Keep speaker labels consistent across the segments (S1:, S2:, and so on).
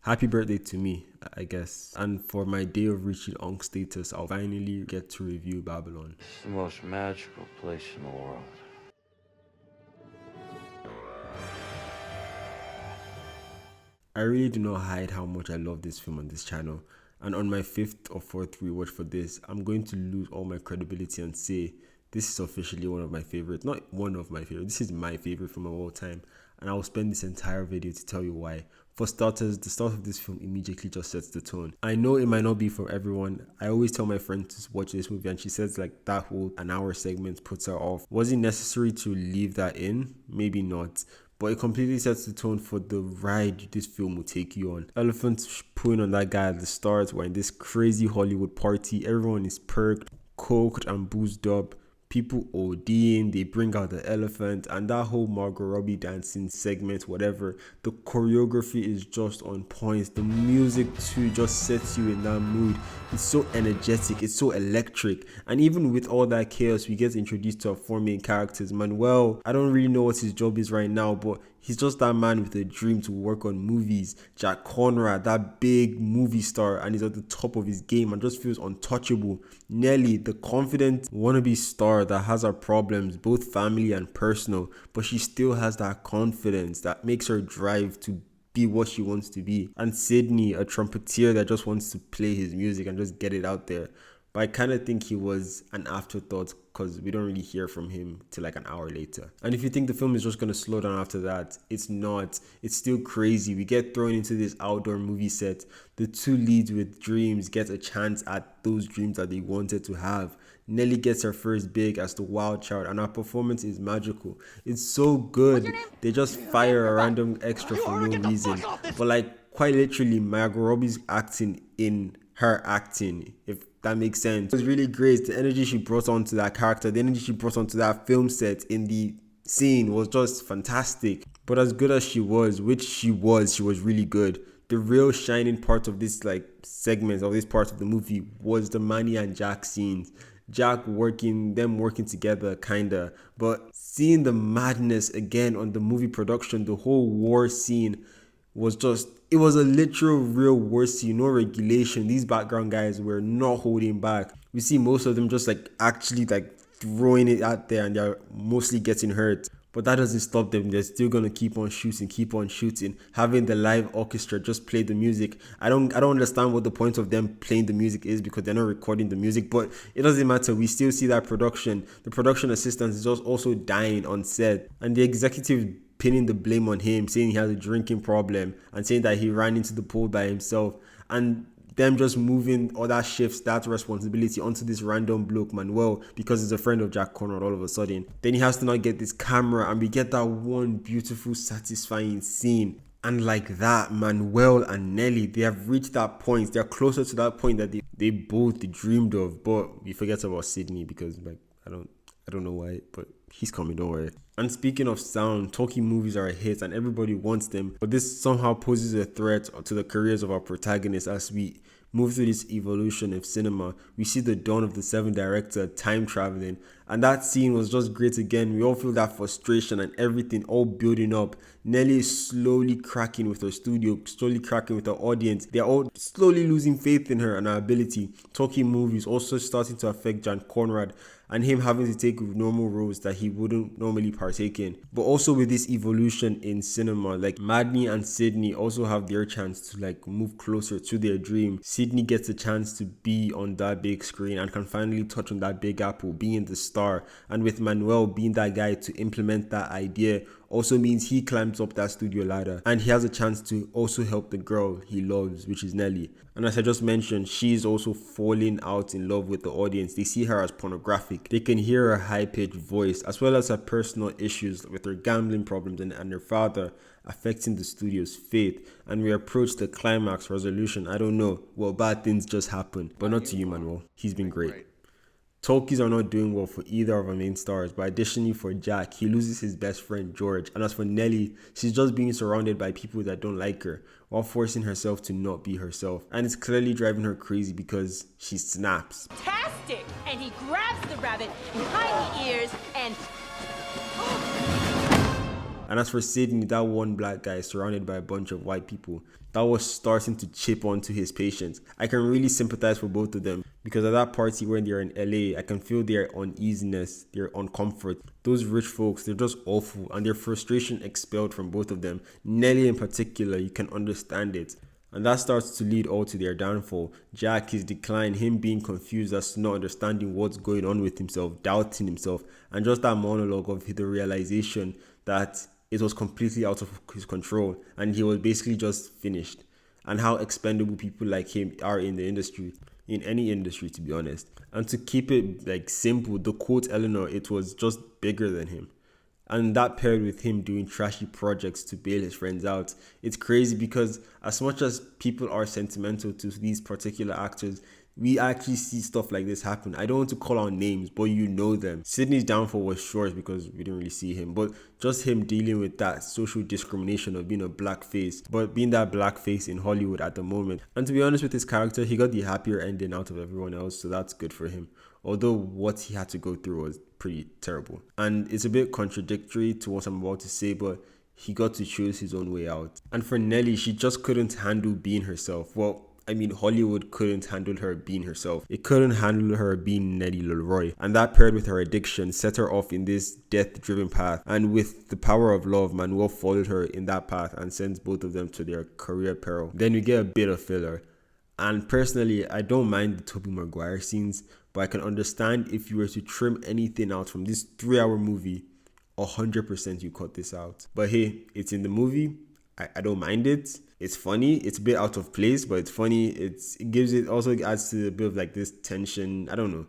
S1: Happy birthday to me, I guess. And for my day of reaching Onk status, I'll finally get to review Babylon.
S2: It's the most magical place in the world.
S1: I really do not hide how much I love this film on this channel. And on my 5th or 4th rewatch for this, I'm going to lose all my credibility and say this is officially one of my favorites. Not one of my favorites, this is my favorite film of all time. And I will spend this entire video to tell you why. For starters, the start of this film immediately just sets the tone. I know it might not be for everyone. I always tell my friend to watch this movie and she says like that whole an hour segment puts her off. Was it necessary to leave that in? Maybe not. But it completely sets the tone for the ride this film will take you on. Elephants pulling on that guy at the start. We're in this crazy Hollywood party. Everyone is perked, coked and boozed up. People ODing, they bring out the elephant, and that whole Margot Robbie dancing segment, whatever, the choreography is just on point. The music too just sets you in that mood. It's so energetic, it's so electric, and even with all that chaos, we get introduced to our four main characters. Manuel, I don't really know what his job is right now, but he's just that man with a dream to work on movies. Jack Conrad, that big movie star, and he's at the top of his game and just feels untouchable. Nelly, the confident wannabe star that has her problems, both family and personal, but she still has that confidence that makes her drive to be what she wants to be. And Sydney, a trumpeter that just wants to play his music and just get it out there. But I kind of think he was an afterthought because we don't really hear from him till like an hour later. And if you think the film is just going to slow down after that, it's not. It's still crazy. We get thrown into this outdoor movie set. The two leads with dreams get a chance at those dreams that they wanted to have. Nelly gets her first big as the wild child and her performance is magical. It's so good. They just fire a random extra for no reason. But like quite literally, Margot Robbie's acting in her acting, if that makes sense. It was really great. The energy she brought onto that character, the energy she brought onto that film set in the scene was just fantastic. But as good as she was, which she was really good. The real shining part of this like segment of this part of the movie was the Manny and Jack scenes. Jack working together kinda, but seeing the madness again on the movie production, the whole war scene was just, it was a literal real war scene, no regulation. These background guys were not holding back. We see most of them just like actually like throwing it out there and they're mostly getting hurt. But that doesn't stop them. They're still gonna keep on shooting, having the live orchestra just play the music. I don't understand what the point of them playing the music is because they're not recording the music, but it doesn't matter. We still see that production. The production assistant is just also dying on set, and the executive pinning the blame on him, saying he has a drinking problem and saying that he ran into the pool by himself, and them just moving all that shifts that responsibility onto this random bloke Manuel because he's a friend of Jack Conrad all of a sudden. Then he has to not get this camera and we get that one beautiful satisfying scene. And like that, Manuel and Nelly, they have reached that point. They're closer to that point that they both dreamed of. But we forget about Sydney because like I don't know why, but he's coming, don't worry. And speaking of sound, talkie movies are a hit and everybody wants them, but this somehow poses a threat to the careers of our protagonists as we move through this evolution of cinema. We see the dawn of the seventh director time traveling, and that scene was just great again. We all feel that frustration and everything all building up. Nelly is slowly cracking with her studio, slowly cracking with her audience. They're all slowly losing faith in her and her ability. Talkie movies also starting to affect Jack Conrad and him having to take normal roles that he wouldn't normally partake in. But also with this evolution in cinema, like Madney and Sydney also have their chance to like move closer to their dream. Sydney gets a chance to be on that big screen and can finally touch on that big apple, being the star. And with Manuel being that guy to implement that idea also means he climbs up that studio ladder and he has a chance to also help the girl he loves, which is Nelly. And as I just mentioned, she's also falling out in love with the audience. They see her as pornographic. They can hear her high-pitched voice as well as her personal issues with her gambling problems and her father affecting the studio's fate. And we approach the climax resolution. I don't know. Well, bad things just happen. But not to you, Manuel. He's been great. Talkies are not doing well for either of our main stars, but additionally for Jack, he loses his best friend George, and as for Nelly, she's just being surrounded by people that don't like her, while forcing herself to not be herself, and it's clearly driving her crazy because she snaps.
S3: Fantastic! And he grabs the rabbit behind the ears and...
S1: And as for Sydney, that one black guy surrounded by a bunch of white people, that was starting to chip onto his patience. I can really sympathize for both of them because at that party when they're in LA, I can feel their uneasiness, their uncomfort. Those rich folks, they're just awful, and their frustration expelled from both of them. Nelly in particular, you can understand it. And that starts to lead all to their downfall. Jack, his decline, him being confused as to not understanding what's going on with himself, doubting himself, and just that monologue of the realization that it was completely out of his control and he was basically just finished. And how expendable people like him are in the industry, in any industry to be honest. And to keep it like simple, the quote Eleanor, it was just bigger than him. And that paired with him doing trashy projects to bail his friends out. It's crazy because as much as people are sentimental to these particular actors, we actually see stuff like this happen. I don't want to call out names, but you know them. Sydney's downfall was short because we didn't really see him, but just him dealing with that social discrimination of being a black face, but being that black face in Hollywood at the moment. And to be honest with his character, he got the happier ending out of everyone else, so that's good for him. Although what he had to go through was pretty terrible. And it's a bit contradictory to what I'm about to say, but he got to choose his own way out. And for Nelly, she just couldn't handle being herself. Well, I mean, Hollywood couldn't handle her being herself. It couldn't handle her being Nelly Leroy. And that paired with her addiction set her off in this death-driven path. And with the power of love, Manuel followed her in that path and sends both of them to their career peril. Then we get a bit of filler. And personally, I don't mind the Tobey Maguire scenes, but I can understand if you were to trim anything out from this 3-hour movie, 100% you cut this out. But hey, it's in the movie. I don't mind it. It's funny. It's a bit out of place, but it's funny. It gives it also adds to a bit of like this tension. I don't know.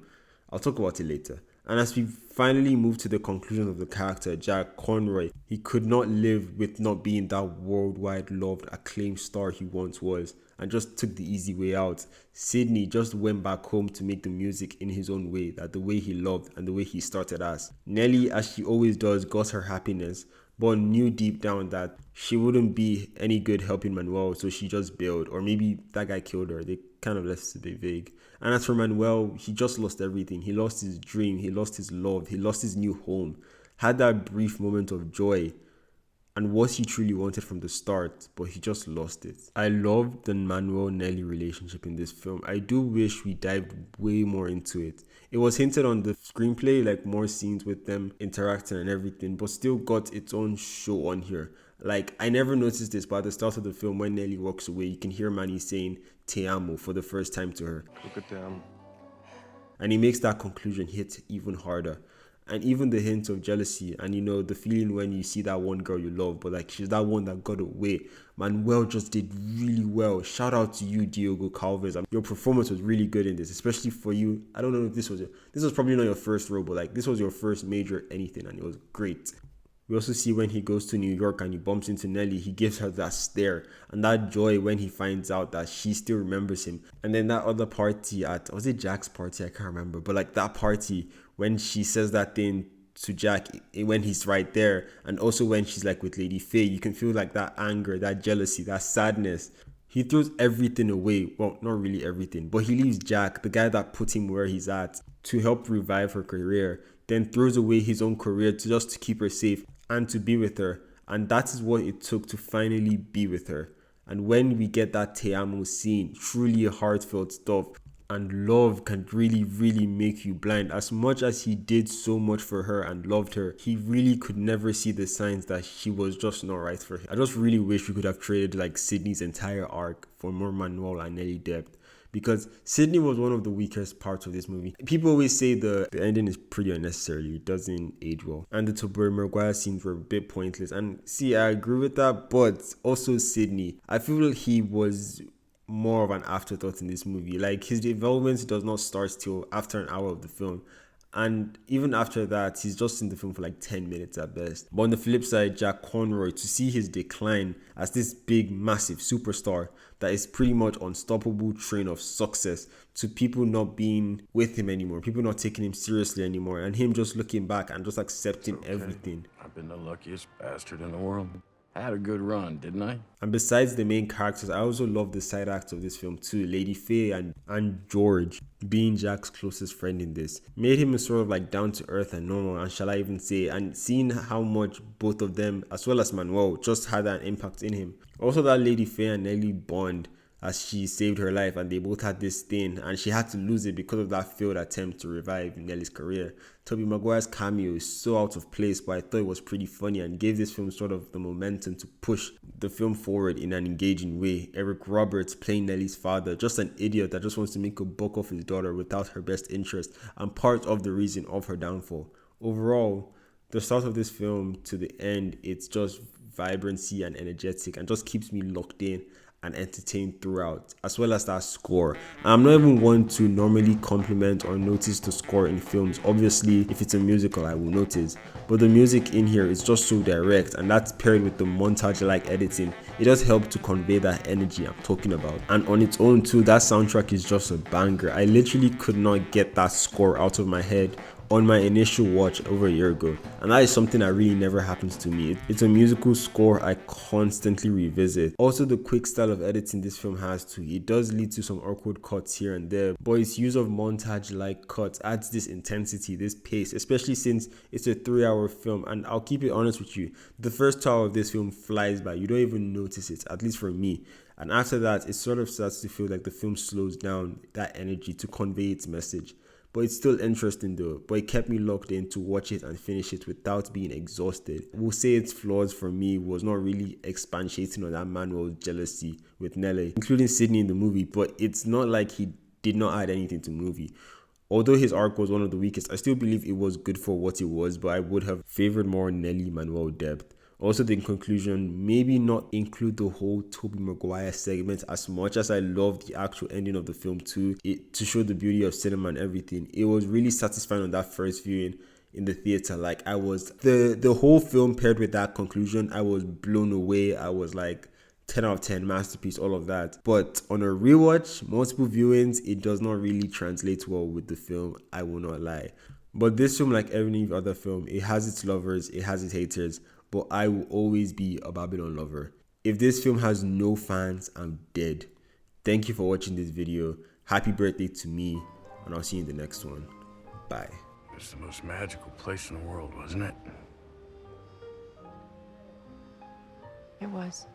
S1: I'll talk about it later. And as we finally move to the conclusion of the character, Jack Conroy, he could not live with not being that worldwide loved, acclaimed star he once was and just took the easy way out. Sydney just went back home to make the music in his own way, that the way he loved and the way he started as. Nelly, as she always does, got her happiness, but knew deep down that she wouldn't be any good helping Manuel, so she just bailed. Or maybe that guy killed her. They kind of left it a bit vague. And as for Manuel, he just lost everything. He lost his dream. He lost his love. He lost his new home. Had that brief moment of joy and what he truly wanted from the start, but he just lost it. I loved the Manuel-Nelly relationship in this film. I do wish we dived way more into it. It was hinted on the screenplay, like more scenes with them interacting and everything, but still got its own show on here. Like, I never noticed this, but at the start of the film, when Nelly walks away, you can hear Manny saying "Te amo" for the first time to her. And he makes that conclusion hit even harder. And even the hint of jealousy and, you know, the feeling when you see that one girl you love, but like she's that one that got away. Manuel just did really well. Shout out to you, Diogo Calves. Your performance was really good in this, especially for you. I don't know if this was probably not your first role, but like this was your first major anything, and it was great. We also see when he goes to New York and he bumps into Nelly, he gives her that stare and that joy when he finds out that she still remembers him. And then that other party was it Jack's party? I can't remember. But like that party when she says that thing to Jack when he's right there, and also when she's like with Lady Faye, you can feel like that anger, that jealousy, that sadness. He throws everything away. Well, not really everything, but he leaves Jack, the guy that put him where he's at, to help revive her career, then throws away his own career just to keep her safe and to be with her. And that is what it took to finally be with her. And when we get that Te Amo scene, truly heartfelt stuff, and love can really, really make you blind. As much as he did so much for her and loved her, he really could never see the signs that she was just not right for him. I just really wish we could have traded like Sydney's entire arc for more Manuel and Nelly depth, because Sydney was one of the weakest parts of this movie. People always say the ending is pretty unnecessary. It doesn't age well. And the Tobey Maguire scenes were a bit pointless. And see, I agree with that, but also Sydney. I feel he was more of an afterthought in this movie. Like, his development does not start till after an hour of the film. And even after that, he's just in the film for like 10 minutes at best. But on the flip side, Jack Conroy, to see his decline as this big, massive superstar that is pretty much unstoppable train of success, to people not being with him anymore, people not taking him seriously anymore, and him just looking back and just accepting everything.
S2: I've been the luckiest bastard in the world.
S3: I had a good run, didn't I?
S1: And besides the main characters, I also love the side acts of this film too. Lady Faye and George, being Jack's closest friend in this, made him sort of like down to earth and normal, and shall I even say, and seeing how much both of them, as well as Manuel, just had an impact in him. Also, that Lady Faye and Nelly bond, as she saved her life and they both had this thing and she had to lose it because of that failed attempt to revive Nelly's career. Tobey Maguire's cameo is so out of place, but I thought it was pretty funny and gave this film sort of the momentum to push the film forward in an engaging way. Eric Roberts playing Nelly's father, just an idiot that just wants to make a buck off his daughter without her best interest, and part of the reason of her downfall. Overall, the start of this film to the end, it's just vibrancy and energetic and just keeps me locked in and entertained throughout, as well as that score. I'm not even one to normally compliment or notice the score in films. Obviously, if it's a musical, I will notice, but the music in here is just so direct, and that's paired with the montage-like editing. It does help to convey that energy I'm talking about. And on its own too, that soundtrack is just a banger. I literally could not get that score out of my head on my initial watch over a year ago, and that is something that really never happens to me. It's a musical score I constantly revisit. Also, the quick style of editing this film has too, it does lead to some awkward cuts here and there, but its use of montage like cuts adds this intensity, this pace, especially since it's a 3-hour film. And I'll keep it honest with you, the first 2 hours of this film flies by. You don't even notice it, at least for me. And after that, it sort of starts to feel like the film slows down that energy to convey its message. But it's still interesting though, but it kept me locked in to watch it and finish it without being exhausted. We'll say its flaws for me was not really expatiating on that Manuel's jealousy with Nelly, including Sydney in the movie, but it's not like he did not add anything to the movie. Although his arc was one of the weakest, I still believe it was good for what it was, but I would have favored more Nelly Manuel depth. Also, in conclusion, maybe not include the whole Tobey Maguire segment, as much as I love the actual ending of the film too, to show the beauty of cinema and everything. It was really satisfying on that first viewing in the theater. Like, I was, the whole film paired with that conclusion, I was blown away. I was like, 10 out of 10, masterpiece, all of that. But on a rewatch, multiple viewings, it does not really translate well with the film, I will not lie. But this film, like every other film, it has its lovers, it has its haters, but I will always be a Babylon lover. If this film has no fans, I'm dead. Thank you for watching this video. Happy birthday to me, and I'll see you in the next one. Bye.
S3: It's the most magical place in the world, wasn't it?
S4: It was.